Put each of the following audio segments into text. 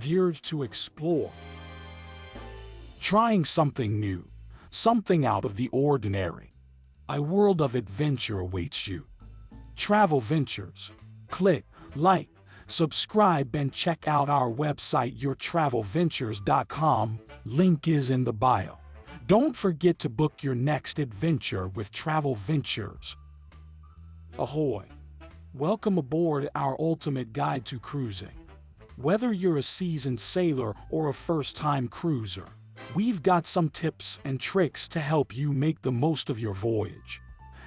the urge to explore. Trying something new, something out of the ordinary. A world of adventure awaits you. Travel Ventures. Click, like, subscribe and check out our website yourtravelventures.com. Link is in the bio. Don't forget to book your next adventure with Travel Ventures. Ahoy! Welcome aboard our ultimate guide to cruising. Whether you're a seasoned sailor or a first-time cruiser, we've got some tips and tricks to help you make the most of your voyage.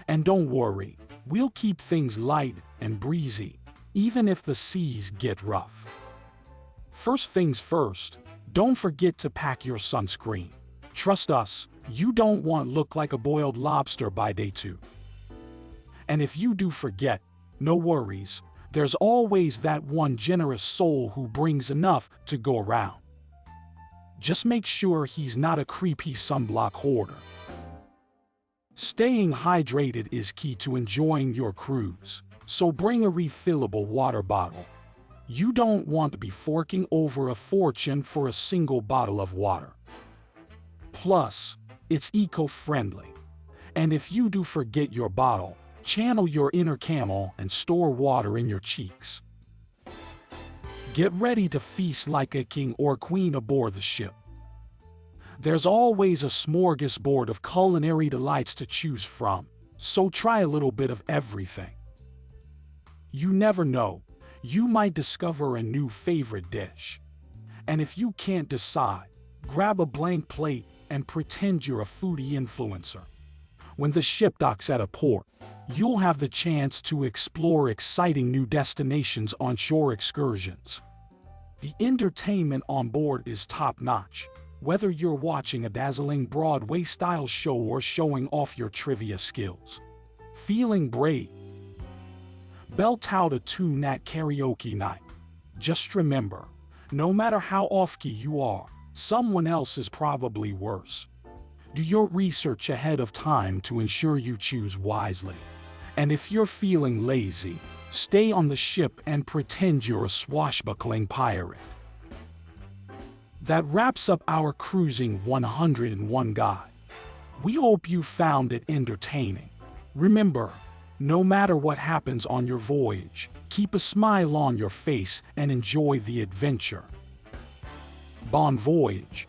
And don't worry, we'll keep things light and breezy, even if the seas get rough. First things first, don't forget to pack your sunscreen. Trust us, you don't want to look like a boiled lobster by day 2. And if you do forget, no worries, there's always that one generous soul who brings enough to go around. Just make sure he's not a creepy sunblock hoarder. Staying hydrated is key to enjoying your cruise, so bring a refillable water bottle. You don't want to be forking over a fortune for a single bottle of water. Plus, it's eco-friendly. And if you do forget your bottle, channel your inner camel and store water in your cheeks. Get ready to feast like a king or queen aboard the ship. There's always a smorgasbord of culinary delights to choose from, so try a little bit of everything. You never know, you might discover a new favorite dish. And if you can't decide, grab a blank plate and pretend you're a foodie influencer. When the ship docks at a port, you'll have the chance to explore exciting new destinations on shore excursions. The entertainment on board is top-notch, whether you're watching a dazzling Broadway-style show or showing off your trivia skills. Feeling brave? Belt out a tune at karaoke night. Just remember, no matter how off-key you are, someone else is probably worse. Do your research ahead of time to ensure you choose wisely. And if you're feeling lazy, stay on the ship and pretend you're a swashbuckling pirate. That wraps up our Cruising 101 guide. We hope you found it entertaining. Remember, no matter what happens on your voyage, keep a smile on your face and enjoy the adventure. Bon voyage!